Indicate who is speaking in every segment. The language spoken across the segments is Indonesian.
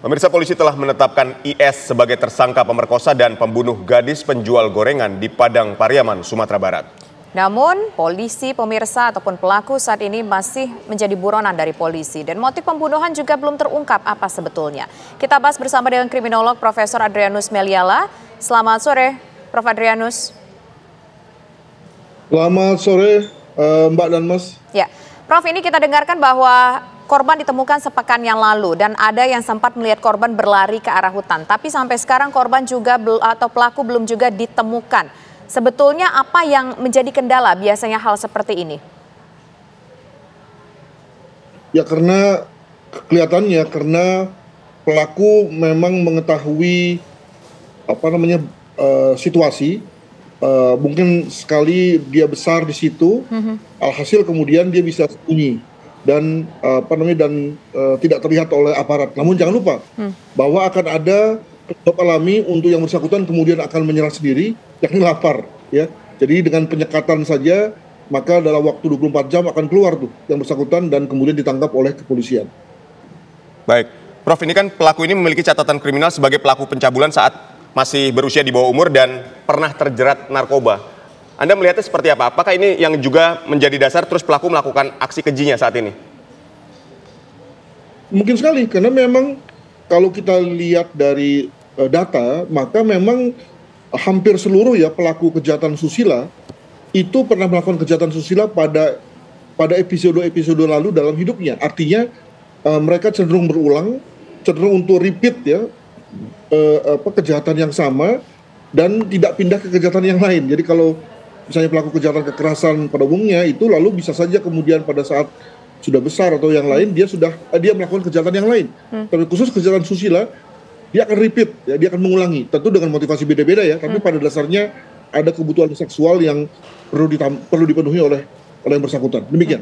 Speaker 1: Pemirsa, polisi telah menetapkan IS sebagai tersangka pemerkosa dan pembunuh gadis penjual gorengan di Padang Pariaman, Sumatera Barat.
Speaker 2: Namun, polisi pemirsa ataupun pelaku saat ini masih menjadi buronan dari polisi dan motif pembunuhan juga belum terungkap apa sebetulnya. Kita bahas bersama dengan kriminolog Profesor Adrianus Meliala. Selamat sore, Prof. Adrianus.
Speaker 3: Selamat sore, Mbak dan Mas.
Speaker 2: Ya, Prof, ini kita dengarkan bahwa korban ditemukan sepekan yang lalu dan ada yang sempat melihat korban berlari ke arah hutan. Tapi sampai sekarang korban juga atau pelaku belum juga ditemukan. Sebetulnya apa yang menjadi kendala biasanya hal seperti ini?
Speaker 3: Ya karena pelaku memang mengetahui situasi. Mungkin sekali dia besar di situ, alhasil kemudian dia bisa sembunyi dan tidak terlihat oleh aparat. Namun jangan lupa bahwa akan ada penyebab alami untuk yang bersangkutan kemudian akan menyerah sendiri, yakni lapar. Ya, jadi dengan penyekatan saja maka dalam waktu 24 jam akan keluar tuh yang bersangkutan dan kemudian ditangkap oleh kepolisian.
Speaker 1: Baik, Prof, ini kan pelaku ini memiliki catatan kriminal sebagai pelaku pencabulan saat masih berusia di bawah umur dan pernah terjerat narkoba. Anda melihatnya seperti apa? Apakah ini yang juga menjadi dasar terus pelaku melakukan aksi kejinya saat ini?
Speaker 3: Mungkin sekali, karena memang kalau kita lihat dari data, maka memang hampir seluruh ya pelaku kejahatan susila itu pernah melakukan kejahatan susila pada episode-episode lalu dalam hidupnya. Artinya mereka cenderung berulang, cenderung untuk repeat ya kejahatan yang sama dan tidak pindah ke kejahatan yang lain. Jadi kalau misalnya pelaku kejahatan kekerasan pada umumnya itu lalu bisa saja kemudian pada saat sudah besar atau yang lain dia melakukan kejahatan yang lain. Tapi khusus kejahatan susila dia akan repeat, ya, dia akan mengulangi. Tentu dengan motivasi beda-beda ya, tapi pada dasarnya ada kebutuhan seksual yang perlu dipenuhi oleh yang bersangkutan. Demikian.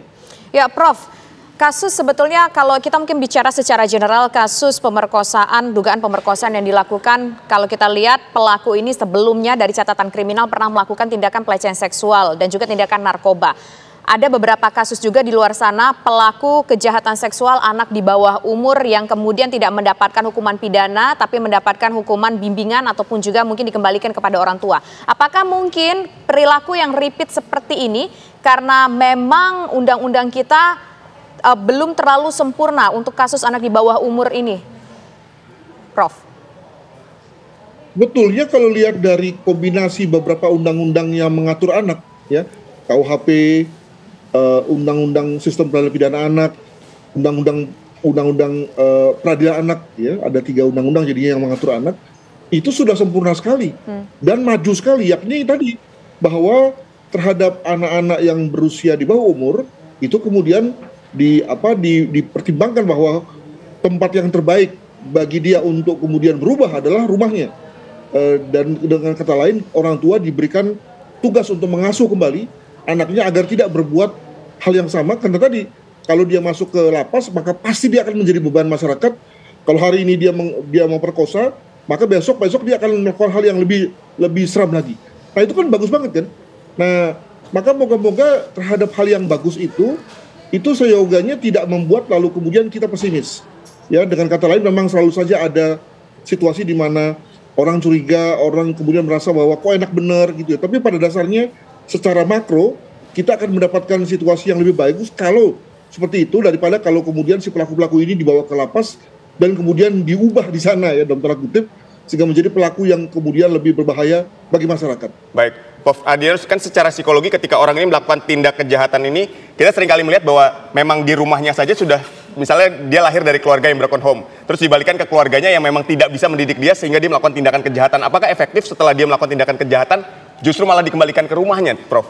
Speaker 2: Ya, Prof. Kasus sebetulnya kalau kita mungkin bicara secara general kasus pemerkosaan, dugaan pemerkosaan yang dilakukan, kalau kita lihat pelaku ini sebelumnya dari catatan kriminal pernah melakukan tindakan pelecehan seksual dan juga tindakan narkoba. Ada beberapa kasus juga di luar sana pelaku kejahatan seksual anak di bawah umur yang kemudian tidak mendapatkan hukuman pidana tapi mendapatkan hukuman bimbingan ataupun juga mungkin dikembalikan kepada orang tua. Apakah mungkin perilaku yang repeat seperti ini karena memang undang-undang kita belum terlalu sempurna untuk kasus anak di bawah umur ini, Prof?
Speaker 3: Betulnya kalau lihat dari kombinasi beberapa undang-undang yang mengatur anak, ya KUHP, Undang-Undang Sistem Peradilan Pidana Anak, Undang-Undang Peradilan Anak, ya ada 3 undang-undang jadinya yang mengatur anak, itu sudah sempurna sekali dan maju sekali, yakni tadi bahwa terhadap anak-anak yang berusia di bawah umur itu kemudian dipertimbangkan bahwa tempat yang terbaik bagi dia untuk kemudian berubah adalah rumahnya. Dan dengan kata lain orang tua diberikan tugas untuk mengasuh kembali anaknya agar tidak berbuat hal yang sama, karena tadi kalau dia masuk ke lapas maka pasti dia akan menjadi beban masyarakat. Kalau hari ini dia memperkosa, maka besok dia akan melakukan hal yang lebih seram lagi. Nah itu kan bagus banget kan. Nah maka moga-moga terhadap hal yang bagus itu seyoganya tidak membuat lalu kemudian kita pesimis. Ya, dengan kata lain memang selalu saja ada situasi di mana orang curiga, orang kemudian merasa bahwa kok enak bener gitu ya. Tapi pada dasarnya secara makro kita akan mendapatkan situasi yang lebih bagus kalau seperti itu daripada kalau kemudian si pelaku-pelaku ini dibawa ke lapas dan kemudian diubah di sana ya dalam tanda kutip sehingga menjadi pelaku yang kemudian lebih berbahaya bagi masyarakat.
Speaker 1: Baik, Prof. Adrianus, kan secara psikologi ketika orang ini melakukan tindak kejahatan ini, kita seringkali melihat bahwa memang di rumahnya saja sudah, misalnya dia lahir dari keluarga yang broken home, terus dibalikan ke keluarganya yang memang tidak bisa mendidik dia sehingga dia melakukan tindakan kejahatan. Apakah efektif setelah dia melakukan tindakan kejahatan justru malah dikembalikan ke rumahnya, Prof?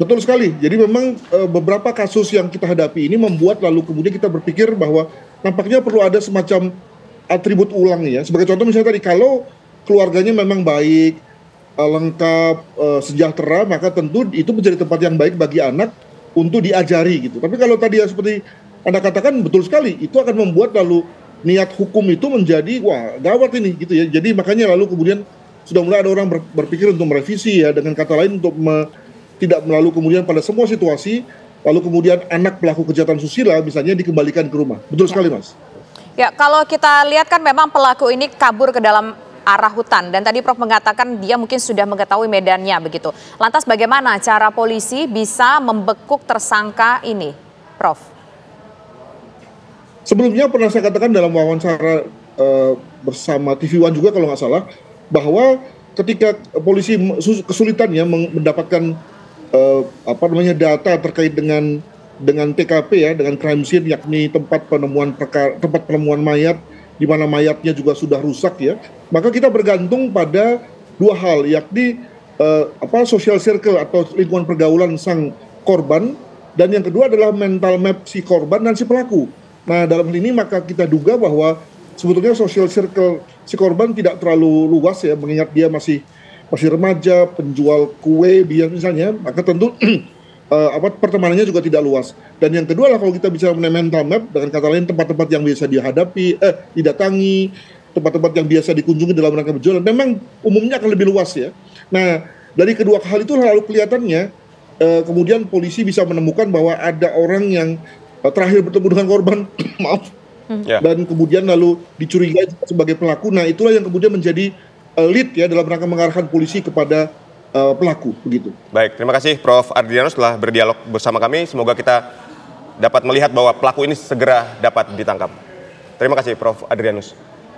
Speaker 3: Betul sekali. Jadi memang beberapa kasus yang kita hadapi ini membuat lalu kemudian kita berpikir bahwa nampaknya perlu ada semacam atribut ulang ya. Sebagai contoh misalnya tadi kalau keluarganya memang baik, lengkap, sejahtera, maka tentu itu menjadi tempat yang baik bagi anak untuk diajari gitu. Tapi kalau tadi ya seperti Anda katakan betul sekali, itu akan membuat lalu niat hukum itu menjadi wah gawat ini gitu ya. Jadi makanya lalu kemudian sudah mulai ada orang berpikir untuk merevisi ya, dengan kata lain untuk tidak melalui kemudian pada semua situasi lalu kemudian anak pelaku kejahatan susila misalnya dikembalikan ke rumah. Betul sekali, Mas.
Speaker 2: Ya, kalau kita lihat kan memang pelaku ini kabur ke dalam arah hutan dan tadi Prof mengatakan dia mungkin sudah mengetahui medannya begitu. Lantas bagaimana cara polisi bisa membekuk tersangka ini, Prof?
Speaker 3: Sebelumnya pernah saya katakan dalam wawancara bersama TV One juga kalau nggak salah, bahwa ketika polisi kesulitan ya mendapatkan data terkait dengan TKP ya, dengan crime scene, yakni tempat penemuan mayat, di mana mayatnya juga sudah rusak ya, maka kita bergantung pada dua hal, yakni social circle atau lingkungan pergaulan sang korban, dan yang kedua adalah mental map si korban dan si pelaku. Nah, dalam hal ini maka kita duga bahwa sebetulnya social circle si korban tidak terlalu luas ya, mengingat dia masih remaja, penjual kue misalnya, maka tentu pertemanannya juga tidak luas. Dan yang kedua lah kalau kita bicara mengenai mental map, dengan kata lain tempat-tempat yang biasa didatangi, tempat-tempat yang biasa dikunjungi dalam rangka berjualan, memang umumnya akan lebih luas ya. Nah, dari kedua hal itu lalu kelihatannya kemudian polisi bisa menemukan bahwa ada orang yang terakhir bertemu dengan korban, maaf, dan kemudian lalu dicurigai sebagai pelaku. Nah, itulah yang kemudian menjadi lead ya dalam rangka mengarahkan polisi kepada pelaku, begitu.
Speaker 1: Baik, terima kasih Prof. Adrianus telah berdialog bersama kami. Semoga kita dapat melihat bahwa pelaku ini segera dapat ditangkap. Terima kasih Prof. Adrianus.